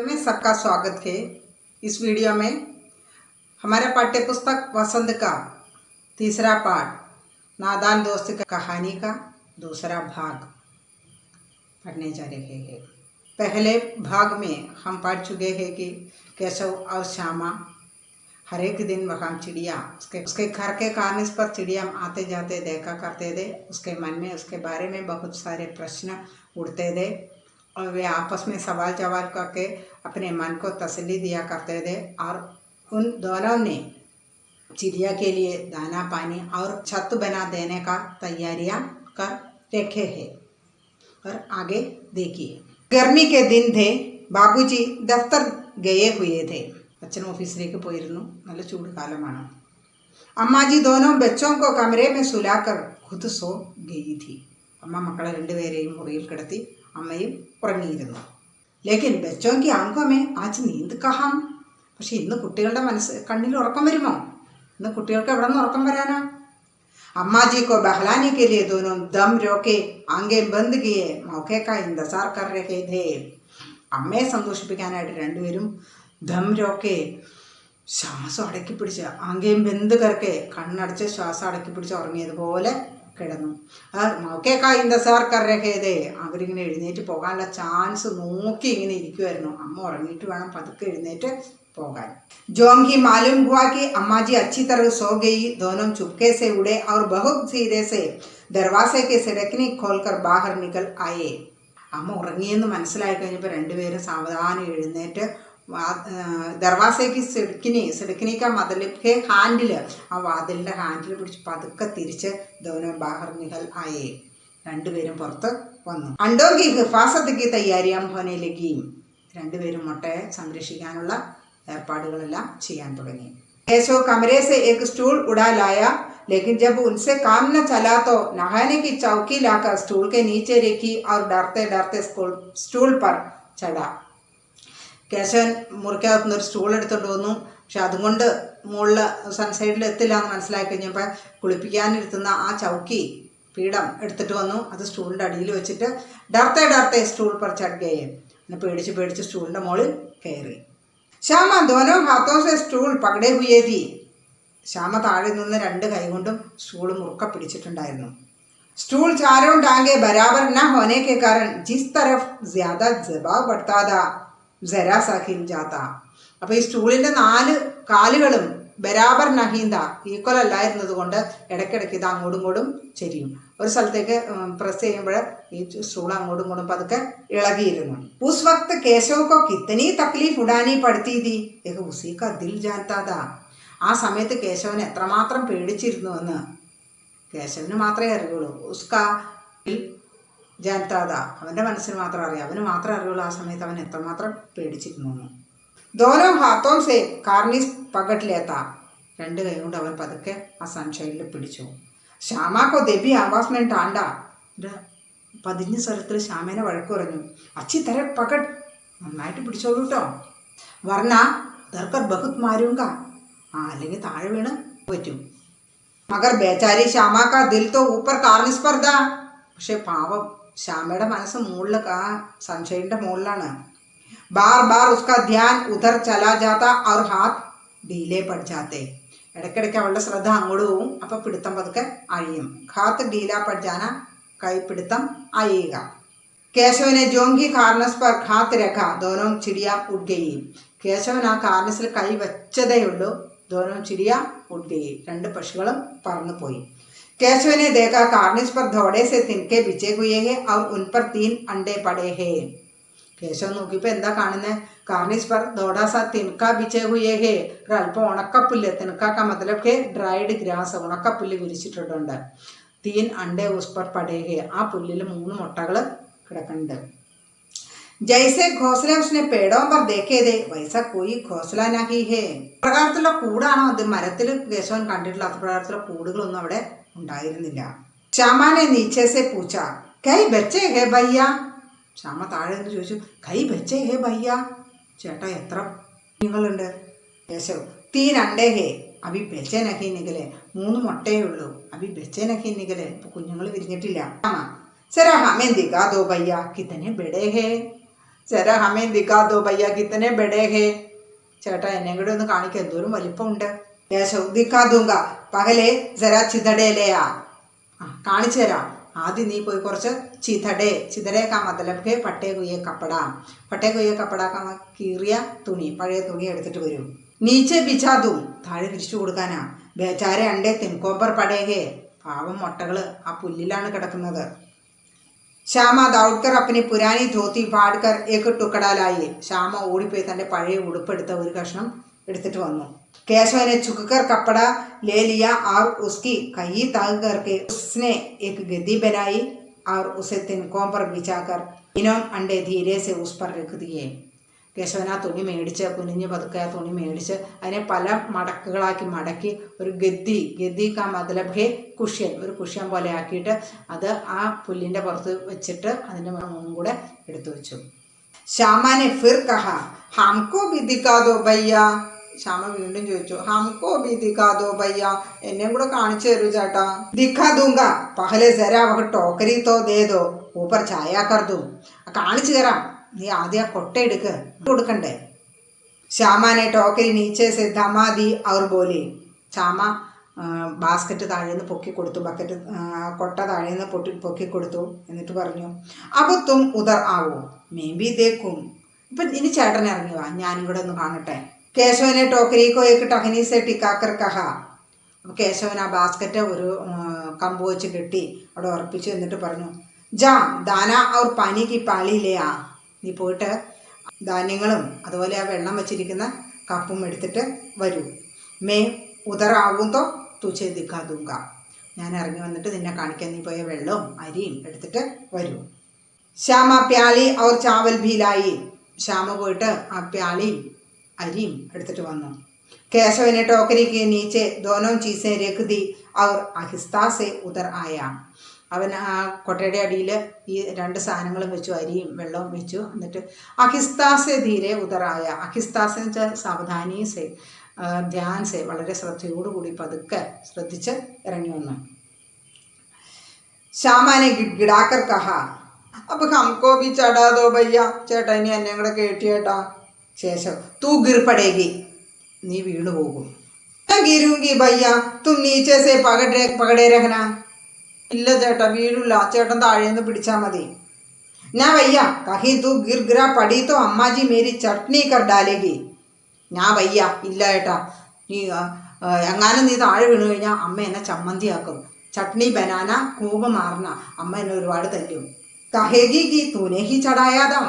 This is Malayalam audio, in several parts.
वीडियो में सबका स्वागत है। इस वीडियो में हमारे पाठ्य पुस्तक वसंत का तीसरा पाठ नादान दोस्त की कहानी का दूसरा भाग पढ़ने जा रहे हैं। पहले भाग में हम पढ़ चुके हैं कि केशव और श्यामा हर एक दिन वहाँ चिड़िया उसके घर के कार्निस पर चिड़िया आते जाते देखा करते थे। उसके मन में उसके बारे में बहुत सारे प्रश्न उठते थे और वे आपस में सवाल जवाब करके अपने मन को तसल्ली दिया करते थे। और उन दोनों ने चिड़िया के लिए दाना पानी और छत बना देने का तैयारियां कर रखे हैं। और आगे देखिए, गर्मी के दिन थे। बाबूजी दफ्तर गए हुए थे। अച്ഛൻ ഓഫീസിലേക്ക് പോയിരുന്നു। നല്ല ചൂട് കാലമാണ്। അമ്മാജി दोनों बच्चों को कमरे में सुलाकर खुद सो गई थी। അമ്മ മക്കളെ രണ്ടുപേരെയും മുറിയിൽ കിടത്തി അമ്മയും ഉറങ്ങിയിരുന്നു। ലേക്കിൻ ബच्चों की आंखों में आज नींद कहाँ? പക്ഷെ ഇന്ന് കുട്ടികളുടെ കണ്ണിൽ ഉറക്കം വരുമോ? ഇന്ന് കുട്ടികൾക്ക് എവിടെ നിന്ന് ഉറക്കം വരാനാ? अम्माजी को बहलाने के लिए दोनों दम रोके आंखें बंद किए मौके का इंतजार कर रहे थे। അമ്മയെ സന്തോഷിപ്പിക്കാനായിട്ട് രണ്ടുപേരും ദം രോക്കെ ശ്വാസം അടക്കി പിടിച്ച് ആംഗേം ബന്ദ് കറക്കെ കണ്ണടച്ച് ശ്വാസം അടക്കി പിടിച്ച് ഉറങ്ങിയതുപോലെ കിടന്നു. മൗക്കേക്ക ഇന്തസാർ കറഹേതേ, അവരിങ്ങനെ എഴുന്നേറ്റ് പോകാനുള്ള ചാൻസ് നോക്കി ഇങ്ങനെ ഇരിക്കുമായിരുന്നു. അമ്മ ഉറങ്ങിയിട്ട് വേണം പതുക്കെ എഴുന്നേറ്റ് പോകാൻ. जोंगी मालूम हुआ कि अम्मा जी अच्छी तरह सो गई। दोनों चुपके से उड़े और बहुत धीरे से दरवाजे के सिड़कनी खोलकर बाहर निकल आए. അമ്മ ഉറങ്ങിയെന്ന് മനസ്സിലായി കഴിഞ്ഞപ്പോൾ രണ്ടുപേരും സാവധാനം എഴുന്നേറ്റ് ദർവാസയ്ക്ക് സിടുക്കിനിക്ക മതിലിൻ്റെ ഹാൻഡിൽ, ആ വാതിലിൻ്റെ ഹാൻഡിൽ പിടിച്ച് പതുക്കെ തിരിച്ച് ദോനോ ബാഹർ നികൽ ആയേ, രണ്ടുപേരും പുറത്ത് വന്നു. അണ്ടോങ്കി ഹിഫാസത്തേക്ക് തയ്യാറിയാം ഹോനയിലേക്ക്, രണ്ടുപേരും മുട്ടയെ സംരക്ഷിക്കാനുള്ള ഏർപ്പാടുകളെല്ലാം ചെയ്യാൻ തുടങ്ങി. കേശവ് കമരെ से एक स्टूल उड़ा लाया, लेकिन जब उनसे काम न चला तो नहाने की चौकी लाकर स्टूल के नीचे रखी और डरते डरते स्टूल पर चढ़ा. കേശവൻ മുറിക്കകത്തുനിന്നൊരു സ്റ്റൂൾ എടുത്തുകൊണ്ട് വന്നു. പക്ഷെ അതുകൊണ്ട് മുകളിൽ സൺസൈഡിൽ എത്തില്ല എന്ന് മനസ്സിലാക്കി കഴിഞ്ഞപ്പോൾ കുളിപ്പിക്കാനിരുത്തുന്ന ആ ചൗക്കി പീഠം എടുത്തിട്ട് വന്നു. അത് സ്റ്റൂളിൻ്റെ അടിയിൽ വെച്ചിട്ട് ഡർത്തെ ഡർത്തെ സ്റ്റൂൾ पर चढ़ गए, പിന്നെ പേടിച്ച് സ്റ്റൂളിൻ്റെ മുകളിൽ കയറി. ശ്യാമ दोनों हाथों से स्टूल पकड़े हुए थी. ശ്യാമ താഴെ നിന്ന് രണ്ട് കൈ കൊണ്ടും സ്റ്റൂൾ മുറുക്ക പിടിച്ചിട്ടുണ്ടായിരുന്നു. स्टूल चारों टांगे बराबर न होने के कारण जिस तरफ ज्यादा दबाव बढ़ता था जरा सा हिल जाता. അപ്പോൾ ഈ സ്റ്റൂളിൻ്റെ 4 കാലുകളും ബരാബർ നഹീന്ത, ഈക്വൽ അല്ലായിരുന്നത് കൊണ്ട് ഇടയ്ക്കിടയ്ക്ക് ഇത് അങ്ങോട്ടും ഇങ്ങോട്ടും ചെരിയും. ഒരു സ്ഥലത്തേക്ക് പ്രസ് ചെയ്യുമ്പോൾ ഈ സ്റ്റൂൾ അങ്ങോട്ടും ഇങ്ങോട്ടും പതുക്കെ ഇളകിയിരുന്നു. ഉസ് വക്ത് കേശവ് को कितनी तकलीफ उड़ानी पड़ती थी यह उसी का दिल जानता था. ആ സമയത്ത് കേശവന് എത്രമാത്രം പേടിച്ചിരുന്നുവെന്ന് കേശവന് മാത്രമേ അറിയുള്ളൂ. ഉസ്കാ ദിൽ ജാൻതാ താ, അവൻ്റെ മനസ്സിന് മാത്രം അറിയാം, അവന് മാത്രമേ അറിയുള്ളൂ ആ സമയത്ത് അവൻ എത്രമാത്രം പേടിച്ചിരുന്നു. दोनों हाथों से कार्निस पकड़ लेता, രണ്ട് കൈ കൊണ്ട് അവൻ പതുക്കെ ആ സൺഷൈഡിൽ പിടിച്ചു. ശ്യാമക്കോ ദേബി ആവാസ് में डांडा, പതിഞ്ഞ സ്വരത്തിൽ ശ്യാമേനെ വഴക്ക് പറഞ്ഞു. അച്ചി തര പകട്, നന്നായിട്ട് പിടിച്ചോളൂ കേട്ടോ, വർണ്ണ ദർക്കർ ബഹുത് മാരൂങ്ക, അല്ലെങ്കിൽ താഴെ വീണ് പറ്റും. മഗർ ബേച്ചാരി ശ്യാമക്ക ദിൽ തോ ഊപ്പർ കാർണിസ് पर था. പക്ഷെ പാവം ശ്യാമയുടെ മനസ്സ് മുകളിൽ ആ സൺഷൈഡിൻ്റെ മുകളിലാണ്. बार बार उसका ध्यान उधर चला जाता और हाथ ढीले पड़ जाते. ഇടയ്ക്കിടയ്ക്ക് അവളുടെ ശ്രദ്ധ അങ്ങോട്ട് പോവും. അപ്പോൾ പിടുത്തം പതുക്കെ അഴിയും. ഹാത്ത് ढीला पड़ जाना, കൈ പിടുത്തം അഴിയുക. കേശവനെ ജോങ്കി കാർണസ് पर हाथ रखा, दोनों चिड़िया उड़ गई. കേശവൻ ആ കാർണിസിൽ കൈ വെച്ചതേ ഉള്ളൂ. दोनों चिड़िया उड़ गई, രണ്ട് പക്ഷികളും പറന്നു പോയി. केशव ने देखा कार्निस पर थोड़े से तिनके बिछे हुए हैं और उन पर 3 अंडे पड़े हैं. കേശവ് നോക്കിയപ്പോൾ എന്താ കാണുന്നത്? कार्निस पर थोड़ा सा तिनका बिछे हुए हैं, ഒരല്പം ഉണക്കപ്പുല്ല്, തിനക്ക का मतलब के ड्राइड ग्रास, ഉണക്കപ്പുല്ല് വിരിച്ചിട്ടുണ്ട്. 3 अंडे उस पर पड़े हैं, ആ പുല്ലിൽ 3 മുട്ടകൾ കിടക്കുന്നുണ്ട്. जैसे घोंसले उसने पेड़ों पर देखे थे वैसा कोई घोंसला नहीं है. പ്രകാരത്തിലുള്ള കൂടാണോ അത്? മരത്തിൽ കേശവൻ കണ്ടിട്ടുള്ള അപ്രകാരത്തിലുള്ള കൂടുകളൊന്നും അവിടെ ഉണ്ടായിരുന്നില്ല. ശ്യാമാനെ നീച്ചെ സെ പൂച്ച, കൈ ബച്ചേ ഹേ ഭയ്യ. ശ്യാമ താഴെ നിന്ന് ചോദിച്ചു, കൈ ബച്ചേ ഹേ ഭയ്യ, ചേട്ടാ എത്ര കുഞ്ഞുങ്ങളുണ്ട്? കേശവ്, 3 अंडे ഹേ അഭി ബച്ചേ നഹി നികലെ, 3 മുട്ടയേ ഉള്ളൂ. അഭി ബച്ചേ നഹി നികലെ, ഇപ്പോൾ കുഞ്ഞുങ്ങൾ വിരിഞ്ഞിട്ടില്ല. സരാ ഹമേൻ ദിഖാ ദോ ഭയ്യ കിതനെ ബഡേ ഹേ. जरा हमें दिखा दो भैया कितने बड़े हैं. ചേട്ടാ എന്നെ കൂടെ ഒന്ന് കാണിക്കാൻ എന്തോരം വലിപ്പമുണ്ട്. കേശവ് ദിക്കാ ദൂങ്ക പകലെ ജരാ ചിതടേലയാ. കാണിച്ചു തരാം. ആദ്യം നീ പോയി കുറച്ച് ചിതടേ കാ മതലബ് ഹെ പട്ടേ കുയ്യെ കപ്പട. പട്ടേ കുയ്യെ കപ്പട കീറിയ തുണി, പഴയ തുണി എടുത്തിട്ട് വരും. നീച്ചെ ബിച്ചാതും താഴെ വിരിച്ചു കൊടുക്കാനാ. ബേച്ചാര അണ്ടേ തിൻകോമ്പർ പടേഹേ. പാവം മുട്ടകള് ആ പുല്ലിലാണ് കിടക്കുന്നത്. ശ്യാമ ദൗഡ്കർ അപ്പനി പുരാനി ധോത്തി പാഡ്കർ ഏക്ക് ടുക്കടാലായി. ശ്യാമ ഓടിപ്പോയി തൻ്റെ പഴയ ഉടുപ്പെടുത്ത ഒരു കഷ്ണം എടുത്തിട്ട് വന്നു. केशव ने झुककर कपड़ा ले लिया और उसकी कई ताक करके उसने एक गद्दी बनाई और उसे तिनकों पर बिछाकर तीनों अंडे धीरे से उस पर रख दिए. കേശവൻ ആ തുണി മേടിച്ച് കുനിഞ്ഞ് പതുക്കെ ആ തുണി മേടിച്ച് അതിനെ പല മടക്കുകളാക്കി മടക്കി ഒരു ഗദ്ദി കാ മതലബ് ഹെ കുഷ്യൻ, ഒരു കുഷ്യൻ പോലെ ആക്കിയിട്ട് അത് ആ പുല്ലിൻ്റെ പുറത്ത് വെച്ചിട്ട് അതിൻ്റെ മുമ്പും കൂടെ എടുത്തു വെച്ചു. ശ്യാമാനെ ഫിർ കഹ ഹംകോ ഭി ദിഖാ ദോ ഭയ്യ. ശ്യാമ വീണ്ടും ചോദിച്ചു, ഹംകോ ഭി ദിഖാ ദോ ഭയ്യ, എന്നെയും കൂടെ കാണിച്ചു തരൂ ചേട്ടാ. ദിഖാ ദൂങ്ക പഹലെ ജരാ വഹ ടോക്കരി തോ ദേ ദോ ഊപ്പർ ഛായ കർ ദൂം. കാണിച്ചു തരാം, നീ ആദ്യം ആ കൊട്ട കൊടുക്കണ്ടേ. ശ്യാമാനെ ടോക്കരി നീച്ചെ സെ ധമാ ദി ഔർ ബോലി. ശ്യാമ ബാസ്ക്കറ്റ് താഴേന്ന് പൊക്കി കൊടുത്തു, ബക്കറ്റ് കൊട്ട താഴേന്ന് പൊക്കി കൊടുത്തു. എന്നിട്ട് പറഞ്ഞു, അപ്പൊ തും ഉദർ ആവോ മേബി ദേക്കും. ഇപ്പം ഇനി ചേട്ടൻ ഇറങ്ങി വാ, ഞാനും കൂടെ ഒന്ന് കാണട്ടെ. കേശവനെ ടോക്കരിക്കോ ഏക്ക് ടഹനി സെ ടിക്കാക്കർ കഹ. അപ്പോൾ കേശവൻ ആ ബാസ്ക്കറ്റ് ഒരു കമ്പ് വെച്ച് കെട്ടി അവിടെ ഉറപ്പിച്ചു. എന്നിട്ട് പറഞ്ഞു, ജാ ദാന ഔർ പാനി കി പാളി ലേ ആ. നീ പോയിട്ട് ധാന്യങ്ങളും അതുപോലെ ആ വെള്ളം വെച്ചിരിക്കുന്ന കപ്പും എടുത്തിട്ട് വരൂ. മേ ഉദറാവുന്തോ തുച്ചെ ദിഖാ ദൂങ്ക. ഞാൻ ഇറങ്ങി വന്നിട്ട് നിന്നെ കാണിക്കാൻ നീ പോയ വെള്ളവും അരിയും എടുത്തിട്ട് വരൂ. ശ്യാമ പ്യാളി ഔർ ചാവൽ ഭീലായി. ശ്യാമ പോയിട്ട് ആ പ്യാളിയും അരിയും എടുത്തിട്ട് വന്നു. കേശവനെ ടോക്കരിക്ക് നീച്ചെ ദോനോ ചീസെ രഖ് ദി ഔർ അഹിസ്താ സെ ഉദർ ആയ. അവൻ ആ കൊട്ടയുടെ അടിയിൽ ഈ രണ്ട് സാധനങ്ങളും വെച്ചു, അരിയും വെള്ളവും വെച്ചു. എന്നിട്ട് അഹിസ്താസെ ധീരെ ഉദറായ. അഹിസ്താസെ എന്ന് വെച്ചാൽ സാവധാനീസെ, ധ്യാൻസെ, വളരെ ശ്രദ്ധയോടുകൂടി പതുക്കെ ശ്രദ്ധിച്ച് ഇറങ്ങി വന്നു. ശ്യാമാനെ ഗിഡാക്കർ കഹ അപ്പൊ ഹംകോ ബി ചടാ ദോ ഭയ്യ. ചേട്ടാ ഇനി എന്നെ കൂടെ കേട്ടിയേട്ടാ. ശേഷം തൂ ഗിർപടേകി, നീ വീണു പോകും. ഗിരൂങ്കി ഭയ്യ തും നീച്ചേ സെ പകടേ രഹന. ഇല്ല ചേട്ടാ, വീഴില്ല, ചേട്ടൻ താഴേന്ന് പിടിച്ചാൽ മതി. ഞാൻ വയ്യ കഹി തൂ ഗിർഗിറ പടി തോ അമ്മാജി മേരി ചട്നി കർ ഡാലേഗി. ഞാൻ വയ്യ, ഇല്ല ചേട്ടാ, നീ എങ്ങാനും നീ താഴെ വീണു കഴിഞ്ഞാൽ അമ്മ എന്നെ ചമ്മന്തിയാക്കും. ചട്നി ബനാന കൂപ മാറണ, അമ്മ എന്നെ ഒരുപാട് തല്ലും. കഹേഗി കി തൂനെ ഹി ചടായാതാ.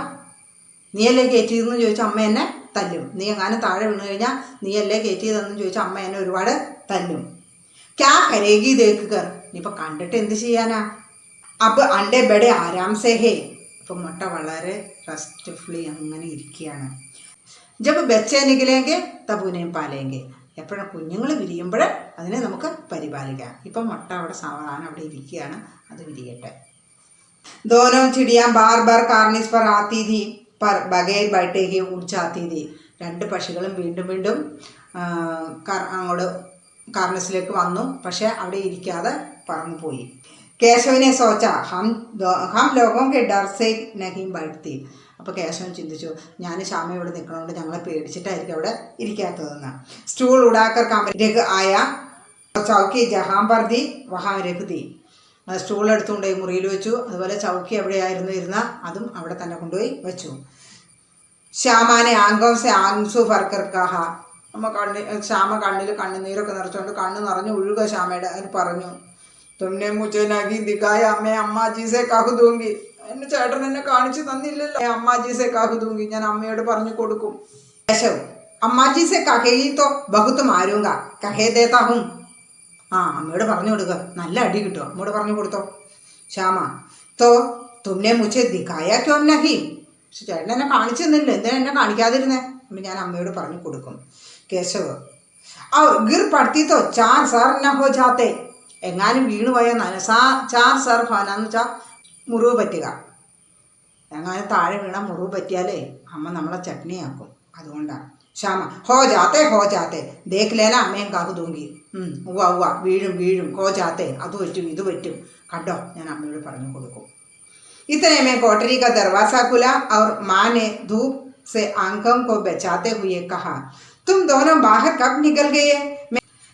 നീയല്ലേ കയറ്റിയതെന്ന് ചോദിച്ചാൽ അമ്മ എന്നെ തല്ലും. നീ എങ്ങാനും താഴെ വീണു കഴിഞ്ഞാൽ നീയല്ലേ കയറ്റിയതെന്ന് ചോദിച്ചാൽ അമ്മ എന്നെ ഒരുപാട് തല്ലും. ക്യാ കരേഗി ദേക്കുക. ഇനിയിപ്പോൾ കണ്ടിട്ട് എന്ത് ചെയ്യാനാ. അപ്പോൾ അണ്ടേ ബെടെ ആരാംസേ ഹേ. അപ്പം മുട്ട വളരെ റെസ്റ്റ്ഫുള്ളി അങ്ങനെ ഇരിക്കുകയാണ്. ജബ് ബച്ചേ നികലേങ്കെ തബുനേം പാലേങ്കെ. എപ്പോഴും കുഞ്ഞുങ്ങൾ വിരിയുമ്പോൾ അതിനെ നമുക്ക് പരിപാലിക്കാം. ഇപ്പം മുട്ട അവിടെ സാവധാനം അവിടെ ഇരിക്കുകയാണ്, അത് വിരിയട്ടെ. ദോനോ ചിടിയാൻ ബാർ ബാർ കാർണിസ് പർ ആത്തി ഥി പർ ബഗൈർ ബൈഠേ ഹി ഉഡ് ജാത്തി ഥി. രണ്ട് പക്ഷികളും വീണ്ടും വീണ്ടും അങ്ങോട്ട് കാർണിസിലേക്ക് വന്നു, പക്ഷെ അവിടെ ഇരിക്കാതെ പറന്നു പോയി. കേശവനെ സോച്ച ഹം ലോകം കെ ഡർ സേ നഹീം ബൈഠത്തി. അപ്പോൾ കേശവൻ ചിന്തിച്ചു, ഞാൻ ശ്യാമ ഇവിടെ നിൽക്കണോണ്ട് ഞങ്ങളെ പേടിച്ചിട്ടായിരിക്കും അവിടെ ഇരിക്കാത്തതെന്ന്. സ്റ്റൂൾ ഉടാക്കർ രഘ് ആയ ചൗക്കി ജഹാം പർ ദി വഹാം രഘ് ദി. സ്റ്റൂൾ എടുത്തുകൊണ്ടുപോയി മുറിയിൽ വെച്ചു. അതുപോലെ ചൗക്കി എവിടെയായിരുന്നു ഇരുന്ന അതും അവിടെ തന്നെ കൊണ്ടുപോയി വെച്ചു. ശ്യാമാനെ ആംഗം സെ ആംസു ഫർക്കർ കഹ. ശ്യാമ കണ്ണിൽ കണ്ണുനീരൊക്കെ നിറച്ചുകൊണ്ട് കണ്ണ് നിറഞ്ഞു ഒഴുക ശ്യാമയുടെ. അത് പറഞ്ഞു, തുമ്നെ മുझे नहीं दिखाया मैं अम्मा जी से कह दूंगी. എന്നെ ചേട്ടൻ എന്നെ കാണിച്ചു തന്നില്ലല്ലോ, അമ്മാജി സെ കഹ് ദൂങ്കി, ഞാൻ അമ്മയോട് പറഞ്ഞു കൊടുക്കും. കേശവ് അമ്മാജി സെ കഹേഗി തോ ബഹുത്ത് മാരൂങ്ക കഹേ ദേതാ ഹും. ആ അമ്മയോട് പറഞ്ഞു കൊടുക്കുക, നല്ല അടി കിട്ടുമോ, അമ്മയോട് പറഞ്ഞു കൊടുത്തോ. ശ്യാമ തോ തുമ്നെ മുझे दिखाया क्यों नहीं. പക്ഷെ ചേട്ടൻ എന്നെ കാണിച്ചു തന്നില്ല, എന്തിനാ എന്നെ കാണിക്കാതിരുന്നേ. അപ്പം ഞാൻ അമ്മയോട് പറഞ്ഞു കൊടുക്കും. കേശവ് ഔർ ഗിർ പടുത്തി തോ ചാർ സർ ന ഹോ ജാത്തെ. എങ്ങാനും വീണു പോയാൽ ചാർ സർ ഹോനാന്ന് വെച്ചാൽ മുറിവ് പറ്റുക. എങ്ങാനും താഴെ വീണാൽ മുറിവ് പറ്റിയാലേ അമ്മ നമ്മളെ ചട്നിയാക്കും, അതുകൊണ്ടാണ്. ശ്യാമ ഹോ ജാത്തെ ദേഖ് ലേന അമ്മയും കാക്കു തൂങ്ങി. ഉവ്വ വീഴും ഹോ ജാത്തെ, അത് പറ്റും ഇത് പറ്റും, കണ്ടോ, ഞാൻ അമ്മയോട് പറഞ്ഞു കൊടുക്കും. इतने में कोठरी का दरवाजा खुला और माँ ने धूप से आंखों को बचाते हुए कहा, तुम दोनों बाहर कब निकल गए?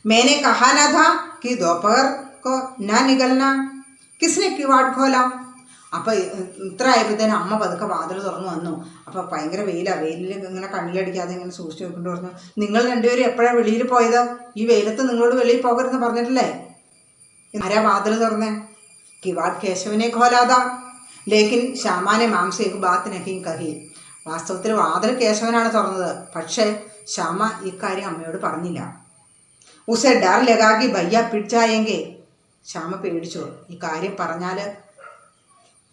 मैंने कहा ना था कि दोपहर को ना निकलना। किसने किवाड़ खोला? അപ്പോൾ ഇത്ര ആയപ്പോഴത്തേനും അമ്മ പതുക്കെ വാതിൽ തുറന്നു വന്നു. അപ്പോൾ ഭയങ്കര വെയിലാണ്. വെയിലിൽ ഇങ്ങനെ കണ്ണിലടിക്കാതെ ഇങ്ങനെ സൂക്ഷിച്ച് നോക്കിയിട്ട് പറഞ്ഞു, നിങ്ങൾ രണ്ടുപേരും എപ്പോഴാണ് വെളിയിൽ പോയത്? ഈ വെയിലത്ത് നിങ്ങളോട് വെളിയിൽ പോകരുതെന്ന് പറഞ്ഞിട്ടില്ലേ? ആരാ വാതിൽ തുറന്നേ? കിവാड़ കേശവനെ ഖോലാതാ ലേക്കിൻ ശ്യാമാനെ മാംസ एक बात नहीं कही. വാസ്തവത്തിൽ വാതിൽ കേശവനാണ് തുറന്നത്. പക്ഷേ ശ്യാമ ഇക്കാര്യം അമ്മയോട് പറഞ്ഞില്ല. ഉസെ ഡർ ലഗാകി ഭയ്യ പിടിച്ചായെങ്കിൽ. ശ്യാമ പേടിച്ചു, ഈ കാര്യം പറഞ്ഞാൽ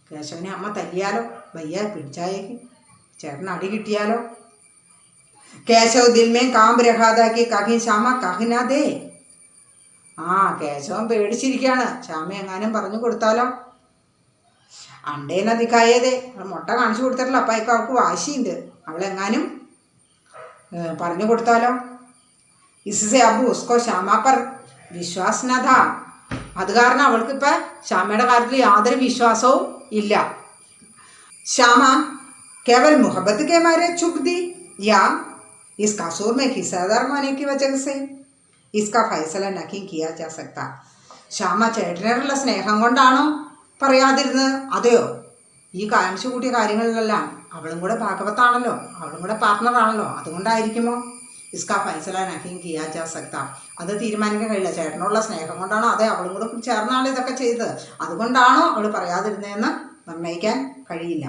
കേശവനെ അമ്മ തല്ലിയാലോ, ഭയ്യ പിടിച്ചായേക്ക്, ചേട്ടൻ അടി കിട്ടിയാലോ. കേശവ് ദിൽമേം കാമ്പ് രഹാതാക്കി കഹി ശ്യാമ കഹിനാദേ. കേശവൻ പേടിച്ചിരിക്കുകയാണ്, ശ്യാമ എങ്ങാനും പറഞ്ഞു കൊടുത്താലോ. അണ്ടേന ദിക്കായേതേ, മുട്ട കാണിച്ചു കൊടുത്തിട്ടില്ല, അപ്പം അവൾക്ക് വാശിയുണ്ട്, അവളെങ്ങാനും പറഞ്ഞു കൊടുത്താലോ. ഇസ്സെ അബു ഉസ്കോ ശ്യാമ പർ വിശ്വാസ് ന ഥാ. അത് കാരണം അവൾക്കിപ്പോൾ ശ്യാമയുടെ കാര്യത്തിൽ യാതൊരു വിശ്വാസവും ഇല്ല. ശ്യാമ കേവൽ മുഹബത്ത് കെ മാരെ ചുപ് ദി യാ ഇസ് കസൂർ മേ ഹിസ്സേദാർ ഹോനെ കി വജഹ സെ ഇസ്കാ ഫൈസല നഹീ കിയാ ജാ സക്താ. ശ്യാമ ചേട്ടനോടുള്ള സ്നേഹം കൊണ്ടാണോ പറയാതിരുന്നത്? അതെയോ, ഈ കാണിച്ചു കൂട്ടിയ കാര്യങ്ങളിലെല്ലാം അവളും കൂടെ ഭാഗവത്താണല്ലോ, അവളും കൂടെ പാർട്ട്ണറാണല്ലോ, അതുകൊണ്ടായിരിക്കുമോ? ഇസ്കാ ഫൈസല നഹീം കിയാ ജാ സക്താ. അത് തീരുമാനിക്കാൻ കഴിയില്ല. ചേട്ടനുള്ള സ്നേഹം കൊണ്ടാണോ, അതെ അവളും കൂടെ ചേർന്നാണ് ഇതൊക്കെ ചെയ്തത്, അതുകൊണ്ടാണോ അവൾ പറയാതിരുന്നതെന്ന് നിർണ്ണയിക്കാൻ കഴിയില്ല.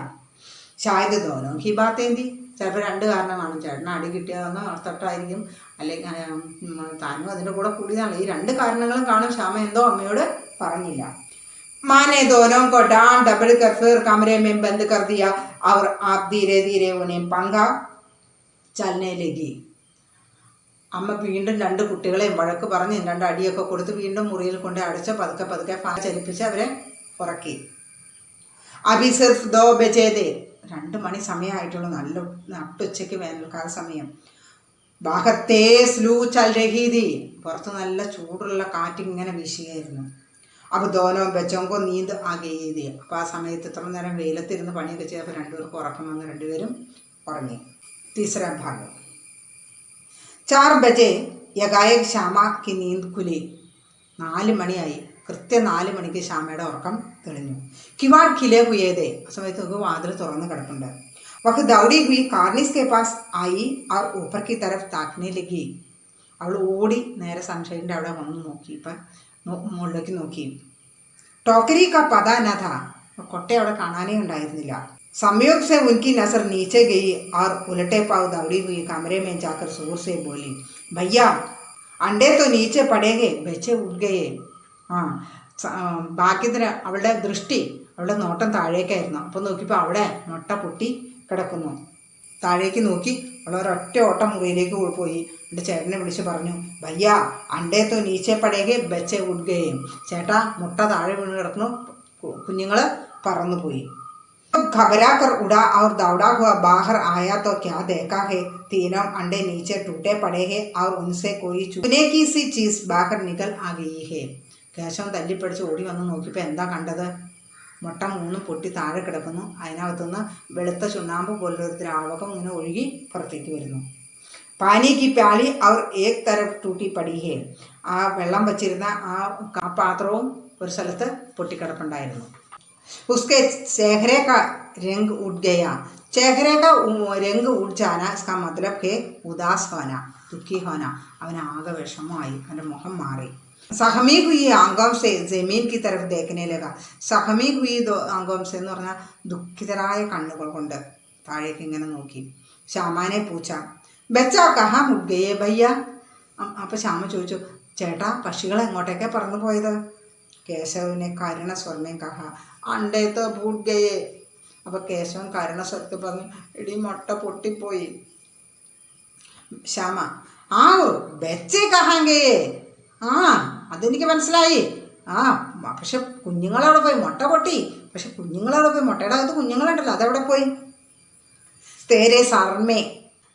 ഷായത് ദോനോ ഹി ബാത്തേന്തി. ചിലപ്പോൾ രണ്ട് കാരണം കാണും. ചേട്ടന് അടി കിട്ടിയതെന്ന് ഓർത്തിട്ടായിരിക്കും, അല്ലെങ്കിൽ താനും അതിൻ്റെ കൂടെ കൂടിയതാണ്. ഈ രണ്ട് കാരണങ്ങളും കാണും. ശ്യാമ എന്തോ അമ്മയോട് പറഞ്ഞില്ല. माँ ने दोनों को डांट डबड़ कर फिर कमरे में बंद कर दिया और आप धीरे धीरे उन्हें पंगा चलने लगी. അമ്മ വീണ്ടും രണ്ട് കുട്ടികളെയും വഴക്ക് പറഞ്ഞ് രണ്ട് അടിയൊക്കെ കൊടുത്ത് വീണ്ടും മുറിയിൽ കൊണ്ട് അടച്ച് പതുക്കെ പതുക്കെ ഫാൻ ചലിപ്പിച്ച് അവരെ ഉറക്കി. അഭി സിർഫ് 2 ബജേ ദേ. 2 മണി സമയമായിട്ടുള്ളൂ, നല്ല നട്ടുച്ചയ്ക്ക് വേനൽക്കാല സമയം. ബാഹർ തേസ് ലൂ ചൽ രഹി ഥി. പുറത്ത് നല്ല ചൂടുള്ള കാറ്റിങ്ങനെ വീശുകയായിരുന്നു. അപ്പോൾ ദോനോ ബച്ചോങ്കോ നീന്ത് ആകെയ്തി. അപ്പോൾ ആ സമയത്ത് ഇത്ര നേരം വെയിലത്തിരുന്ന് പണിയൊക്കെ ചെയ്തപ്പോൾ രണ്ടുപേർക്ക് ഉറക്കം വന്ന് രണ്ടുപേരും ഉറങ്ങി. തീസരാ ഭാഗം. 4 ബജെ യഗായക് ശ്യാമ കി നീന്ത് ഖുലി. 4 മണിയായി. കൃത്യം 4 മണിക്ക് ശ്യാമയുടെ ഉറക്കം തെളിഞ്ഞു. കിവാട് കിലേ ഹുയേതേ. ആ സമയത്ത് നമുക്ക് വാതിൽ തുറന്ന് കിടപ്പുണ്ട്. വഹ് ദൗഡി ഹുയി കാർണിസ് കെ പാസ് ആയി ആ ഊപ്പർ കി തരഫ് താക്കനെ ലഗി. അവൾ ഓടി നേരെ സൺഷൈഡിൻ്റെ അവിടെ വന്ന് നോക്കി. ഇപ്പം മുകളിലേക്ക് നോക്കി. ടോക്കരി കാ പത ന ഥാ. കൊട്ട അവിടെ കാണാനേ ഉണ്ടായിരുന്നില്ല. संयोग से उनकी नजर नीचे गई और उलटे पाव दौड़ी हुई कमरे में जाकर जोर से बोली, भैया अंडे तो नीचे पड़ेंगे, बच्चे उठ गए. ഭാഗ്യത്തിന് അവളുടെ ദൃഷ്ടി, അവളുടെ നോട്ടം താഴേക്കായിരുന്നു. അപ്പോൾ നോക്കിയപ്പോൾ അവിടെ മുട്ട പൊട്ടി കിടക്കുന്നു. താഴേക്ക് നോക്കി അവളൊരൊറ്റ ഓട്ടം മുറിയിലേക്ക് പോയി. എൻ്റെ ചേട്ടനെ വിളിച്ച് പറഞ്ഞു, ഭയ്യ അണ്ടേ തോ നീച്ചെ പടേകെ ബച്ചെ ഉഡ്ഗയും. ചേട്ടാ മുട്ട താഴെ വീണ് കിടക്കുന്നു, കുഞ്ഞുങ്ങൾ പറന്നുപോയി. घबरा कर उड़ा और दौड़ा हुआ बाहर आया तो क्या देखा है, तीनों अंडे नीचे टूटे पड़े हैं और उनसे कोई चुभने की सी चीज़ बाहर निकल आ गई है. കേശവൻ തല്ലിപ്പടിച്ച് ഓടി വന്ന് നോക്കിയപ്പോൾ എന്താ കണ്ടത്? മുട്ട 3 പൊട്ടി താഴെ കിടക്കുന്നു. അതിനകത്തുനിന്ന് വെളുത്ത ചുണ്ണാമ്പ് പോലൊരു ദ്രാവകം ഇങ്ങനെ ഒഴുകി പുറത്തേക്ക് വരുന്നു. പാനി കി പ്യാലി അവർ ഏക് തരഫ് ടൂട്ടി പടി ഹേ. ആ വെള്ളം വച്ചിരുന്ന ആ പാത്രവും ഒരു സ്ഥലത്ത് പൊട്ടിക്കിടപ്പുണ്ടായിരുന്നു. उसके चेहरे का रंग उठ गया. चेहरे का रंग उठ जाना इसका मतलब है उदास होना, दुखी होना. അവന് ആകെ വിഷമമായി, അവൻ്റെ മുഖം മാറി. സഹമി ഹുയി ആംഗോം സെ ജമീൻ കി തരഫ് ദേഖനെ ലഗ. സഹമി ഹുയി ആംഗോം സെ എന്ന് പറഞ്ഞാൽ ദുഃഖിതരായ കണ്ണുകൾ കൊണ്ട് താഴേക്ക് ഇങ്ങനെ നോക്കി. ശ്യാമാനെ പൂച്ച ബച്ച കഹാ ഉഡ് ഗയേ ഭയ്യ. അപ്പോൾ ശ്യാമ ചോദിച്ചു, ചേട്ടാ പക്ഷികൾ എങ്ങോട്ടേക്കാണ് പറന്നു പോയത്? കേശവനെ കരുണ സ്വർമ്മയും കഹ അണ്ടേ തോ ഭൂട്ട് ഗയേ. അപ്പോൾ കേശവൻ കരുണ സ്വരത്തിൽ പറഞ്ഞു, എടി മുട്ട പൊട്ടിപ്പോയി. ശ്യാമ ബെച്ചേ കഹാങ്കയേ. അതെനിക്ക് മനസ്സിലായി. പക്ഷെ കുഞ്ഞുങ്ങളവിടെ പോയി, മുട്ട പൊട്ടി, പക്ഷെ കുഞ്ഞുങ്ങളവിടെ പോയി, മുട്ടയുടെ അകത്ത് കുഞ്ഞുങ്ങളുണ്ടല്ലോ, അതെവിടെ പോയി? തേരെ സർമേ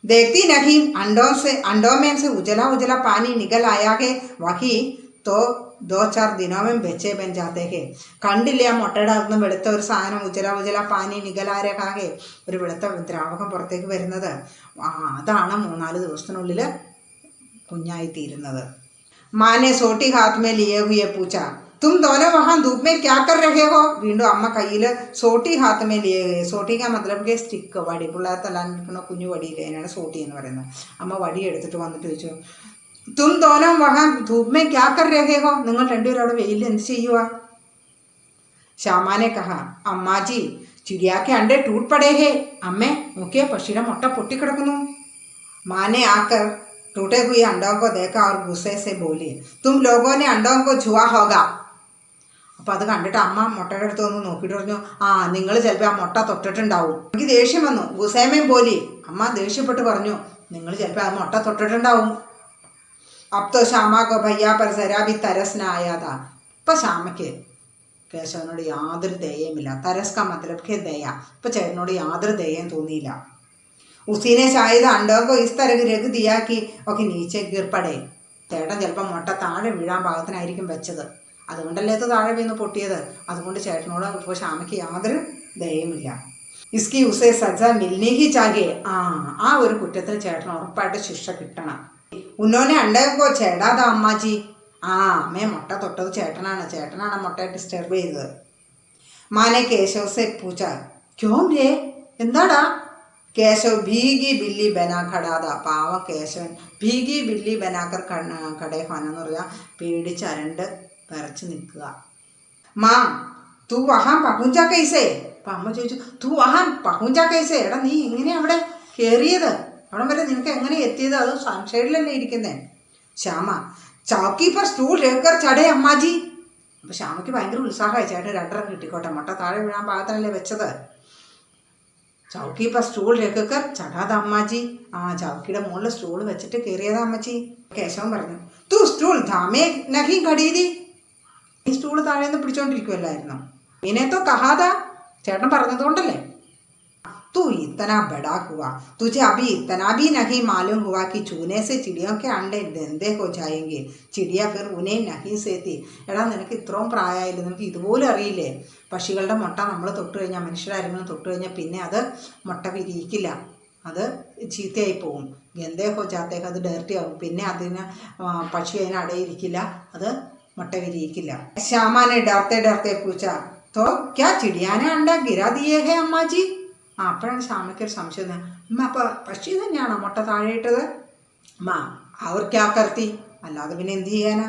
देखती नहीं अंडों में से उजला उजला पानी निकल आया है, वही तो 2-4 दिनों में बेचे बन जाते हैं. കണ്ടില്ലേ ആ മുട്ടയുടെ അകത്തുനിന്ന് വെളുത്ത ഒരു സാധനം ഉജല പാനി നിഗലാരകാകെ ഒരു വെളുത്ത ദ്രാവകം പുറത്തേക്ക് വരുന്നത്. അതാണ് 3-4 ദിവസത്തിനുള്ളിൽ കുഞ്ഞായിത്തീരുന്നത്. മാനെ സോട്ടി ഹാത്ത് മേ ലിയേ ഹുയെ പൂച്ച തും दोनों वहाँ धूप में क्या कर रहे हो. വീണ്ടും അമ്മ കയ്യിൽ സോട്ടി ഹാത്ത് മേ ലിയേ ഹുയെ. സോട്ടി കാ മതലബ് കെ സ്റ്റിക്ക്, വടി, പിള്ളേർ തല്ലാൻ നിൽക്കുന്ന കുഞ്ഞു വടിയില്ലേ, അതിനാണ് സോട്ടി എന്ന് പറയുന്നത്. അമ്മ വടി എടുത്തിട്ട് വന്നിട്ട് ചോദിച്ചു, തും दोनों वहाँ धूप में क्या कर रहे हो. നിങ്ങൾ രണ്ടുപേരും അവിടെ വെയിലിൽ എന്ത് ചെയ്യുക. ശ്യാമാനെ കഹ അമ്മാ ജി ചിടിയാ के अंडे टूट पड़े हैं. അമ്മേ നോക്കിയേ, പക്ഷിയുടെ മുട്ട പൊട്ടിക്കിടക്കുന്നു. മാനെ ആക്കർ टूटे हुए अंडों को देखा और गुस्से से बोली, तुम लोगों ने अंडों को छुआ होगा. അപ്പോൾ അത് കണ്ടിട്ട് അമ്മ മുട്ടയുടെ അടുത്ത് വന്ന് നോക്കിയിട്ട് പറഞ്ഞു, നിങ്ങൾ ചിലപ്പോൾ ആ മുട്ട തൊട്ടിട്ടുണ്ടാവും. എനിക്ക് ദേഷ്യം വന്നു. ഗുസേമയും പോലി, അമ്മ ദേഷ്യപ്പെട്ട് പറഞ്ഞു, നിങ്ങൾ ചിലപ്പോൾ ആ മുട്ട തൊട്ടിട്ടുണ്ടാവും. अब तो श्यामा को भैया पर जरा भी तरस न आया था. ഇപ്പം ശ്യാമയ്ക്ക് കേശവനോട് യാതൊരു ദയയുമില്ല. തരസ് കാ മതലബ് കെ ദയ. ഇപ്പം ചേട്ടനോട് യാതൊരു ദയയും തോന്നിയില്ല. ഉസീനെ शायद अंडों को इस तरह रख दिया कि ഒക്കെ നീച്ചെ गिर पड़े. ചേട്ടൻ ചിലപ്പോൾ മുട്ട താഴെ വീഴാൻ പാകത്തിനായിരിക്കും വെച്ചത്. അതുകൊണ്ടല്ലേ ഇത് താഴെ വീണ് പൊട്ടിയത്. അതുകൊണ്ട് ചേട്ടനോട് ഇപ്പോൾ ശ്യാമയ്ക്ക് യാതൊരു ദയയുമില്ല. ഇസ്കി ഉസേ സജ മിൽനി ഹി ചാഹിയെ. ആ ഒരു കുറ്റത്തിന് ചേട്ടന് ഉറപ്പായിട്ട് ശിക്ഷ കിട്ടണം. ഉന്നോനെ അണ്ടോ ചേടാതാ അമ്മാജി. അമ്മയെ മുട്ട തൊട്ടത് ചേട്ടനാണ് മുട്ടയെ ഡിസ്റ്റർബ് ചെയ്തത്. മാനെ കേശവ് സെ പൂച്ച ക്യോം രേ, എന്താടാ. കേശവ് ഭീഗി ബില്ലി ബനാ ഖടാതാ. പാവം കേശവൻ ഭീഗി ബില്ലി ബനാക്കർ കടേ ഖാനെന്ന് പറയുക, പേടിച്ചരണ്ട് വിറച്ച് നിൽക്കുക. മാ തൂ വഹാൻ പഹുഞ്ചാ കൈസേ. അപ്പം അമ്മ ചോദിച്ചു, തൂ വഹാൻ പഹുഞ്ചാ കൈസേ. എടാ നീ എങ്ങനെയാ അവിടെ കയറിയത്, അവിടെ വരെ നിനക്ക് എങ്ങനെ എത്തിയത്, അത് സൺഷൈഡിലല്ലേ ഇരിക്കുന്നേ. ശ്യാമ ചൗക്കി पर സ്റ്റൂൾ രേക്കർ ചടേ അമ്മാജി. അപ്പോൾ ശ്യാമയ്ക്ക് ഭയങ്കര ഉത്സാഹമായി, ചേട്ടൻ രണ്ടരം കിട്ടിക്കോട്ടെ, മുട്ട താഴെ വീഴാൻ പാകത്തിനല്ലേ വെച്ചത്. ചൗക്കി पर സ്റ്റൂൾ രേക്കർ ചടാതാ അമ്മാജി. ചൗക്കിയുടെ മുകളിൽ സ്റ്റൂൾ വെച്ചിട്ട് കയറിയതാ അമ്മച്ചി. കേശവൻ പറഞ്ഞു, തൂ സ്റ്റൂൾ ധാമേ നഹി ഖടീതി. ഈ സ്റ്റൂൾ താഴെ നിന്ന് പിടിച്ചോണ്ടിരിക്കുമല്ലായിരുന്നു. ഇനേത്തോ കഹാതാ, ചേട്ടൻ പറഞ്ഞതുകൊണ്ടല്ലേ. तू इतना बड़ा हुआ, तुझे अभी इतना भी नहीं मालूम हुआ कि छूने से चिड़ियों के अंडे गंदे हो जाएंगे. चिड़िया फिर उन्हें नहीं सेती. എടാ നിനക്ക് ഇത്രയും പ്രായമായില്ല, നിനക്ക് ഇതുപോലെ അറിയില്ലേ, പക്ഷികളുടെ മുട്ട നമ്മൾ തൊട്ട് കഴിഞ്ഞാൽ, മനുഷ്യരാരെങ്കിലും തൊട്ട് കഴിഞ്ഞാൽ പിന്നെ അത് മുട്ട വിരിയിക്കില്ല, അത് ചീത്തയായി പോകും. ഗന്ധേ ഹോ ജാത്തേക്ക്, അത് ഡേർട്ടി ആകും. പിന്നെ അതിന് പക്ഷി അതിന് അടയിരിക്കില്ല, അത് മുട്ട വിരിയിക്കില്ല. ശ്യാമാനെ ഡർത്തെ ഡർത്തെ പൂച്ച തോ ക്യാ ചിടിയാനെ അണ്ട ഗിരാ ദിയേ ഹേ അമ്മാജി. അപ്പോഴാണ് ശ്യാമയ്ക്കൊരു സംശയം. അമ്മ അപ്പോൾ പക്ഷി തന്നെയാണോ മുട്ട താഴെ ഇട്ടത്. അമ്മ അവർ ക്യാ കർത്തി, അല്ലാതെ പിന്നെ എന്ത് ചെയ്യാനാ.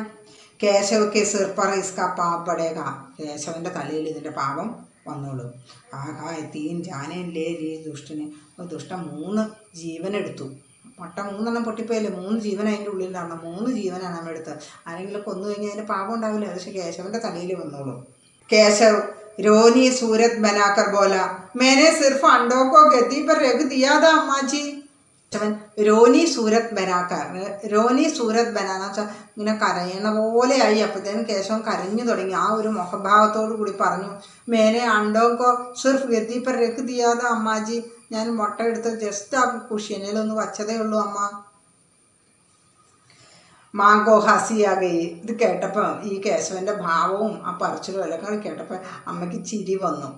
കേശവ് കെ സിർ പർ ഇസ്കാ പാപ് പടേക. കേശവൻ്റെ തലയിൽ ഇതിൻ്റെ പാപം വന്നോളൂ. തീൻ ജാനയില്ലേ ഈ ദുഷ്ടന്. ദുഷ്ടൻ 3 ജീവനെടുത്തു. മുട്ട 3 പൊട്ടിപ്പോയല്ലേ, 3 ജീവൻ അതിൻ്റെ ഉള്ളിലാണ്. 3 ജീവനാണ് നമ്മൾ എടുത്തത്. ആരെങ്കിലും കൊന്നു കഴിഞ്ഞാൽ അതിന് പാപം ഉണ്ടാവില്ല. പക്ഷെ കേശവൻ്റെ തലയിൽ വന്നോളൂ. കേശവ് रोनी सूरत बनाकर बोला, मैंने सिर्फ अंडों को गद्दी पर रख दिया था अम्माजी. രോനി സൂരത് ബനാക്കർ. രോനി സൂരത് ബനാന്ന് വെച്ചാൽ ഇങ്ങനെ കരയണ പോലെയായി. അപ്പോഴത്തേനും കേശവൻ കരഞ്ഞു തുടങ്ങി. ആ ഒരു മുഖഭാവത്തോടു കൂടി പറഞ്ഞു, മേനെ അണ്ടോക്കോ സിർഫ് ഗദ്ദി पर रख दिया था അമ്മാജി. ഞാൻ മുട്ട എടുത്ത് ജസ്റ്റ് ആ കുഷ്യനിലൊന്ന് വച്ചതേ ഉള്ളൂ അമ്മ. മാങ്കോ ഹസിയാകെ. ഇത് കേട്ടപ്പോൾ ഈ കേശവൻ്റെ ഭാവവും ആ പറച്ചിലും എല്ലാം കേട്ടപ്പോൾ അമ്മയ്ക്ക് ചിരി വന്നു.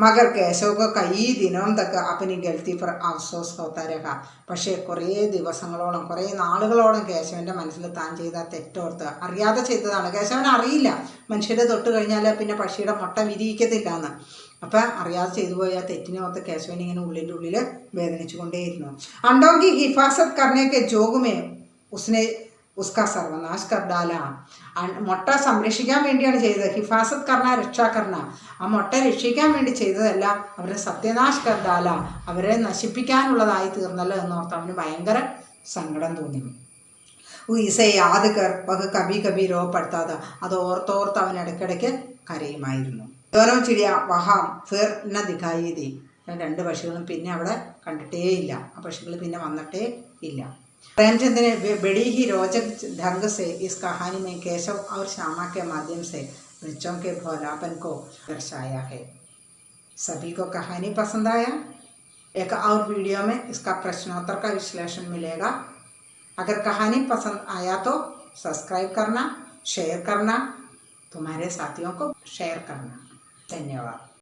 മകർ കേശവ കൈ ദിനം തക്ക അപ്പനി ഗൽത്തി ഫർ അഫ്സോസ് ഹോത്താരക. പക്ഷേ കുറേ ദിവസങ്ങളോളം, കുറേ നാളുകളോളം കേശവൻ്റെ മനസ്സിൽ താൻ ചെയ്ത തെറ്റോർത്ത് അറിയാതെ ചെയ്തതാണ്. കേശവൻ അറിയില്ല മനുഷ്യരെ തൊട്ട് കഴിഞ്ഞാൽ പിന്നെ പക്ഷിയുടെ മുട്ട വിരിയിക്കത്തില്ല എന്ന്. അപ്പം അറിയാതെ ചെയ്തു പോയ തെറ്റിനെ ഓർത്ത് കേശവൻ ഇങ്ങനെ ഉള്ളിൻ്റെ ഉള്ളിൽ വേദനിച്ചു കൊണ്ടേയിരുന്നു. അണ്ടോങ്കി ഹിഫാസത്ത് കർണേക്ക് ജോഗുമേ ഉസ്നെ ഉസ്കാ സർവനാശ് കർ ഡാല. മുട്ട സംരക്ഷിക്കാൻ വേണ്ടിയാണ് ചെയ്തത്. ഹിഫാസത്ത് കർണ രക്ഷാകർണ. ആ മുട്ട രക്ഷിക്കാൻ വേണ്ടി ചെയ്തതല്ല, അവരെ സത്യനാശ് കർ ഡാല, അവരെ നശിപ്പിക്കാനുള്ളതായി തീർന്നല്ലോ എന്നോർത്ത് അവന് ഭയങ്കര സങ്കടം തോന്നി. ഈസെ യാദ് കർ വഹ് കബി കബി രോ പെടുത്താത. അത് ഓർത്തോർത്ത് അവൻ ഇടയ്ക്കിടയ്ക്ക് കരയുമായിരുന്നു. ദോനോ ചിടിയ വഹാം ഫിർ ന ദിഖായി ദി. 2 പക്ഷികളും പിന്നെ അവിടെ കണ്ടിട്ടേയില്ല. ആ പക്ഷികൾ പിന്നെ വന്നിട്ടേ ഇല്ല. प्रेमचंद ने बड़ी ही रोचक ढंग से इस कहानी में केशव और श्यामा के माध्यम से बच्चों के भोलापन को दर्शाया है. सभी को कहानी पसंद आया. एक और वीडियो में इसका प्रश्नोत्तर का विश्लेषण मिलेगा. अगर कहानी पसंद आया तो सब्सक्राइब करना, शेयर करना, तुम्हारे साथियों को शेयर करना। धन्यवाद।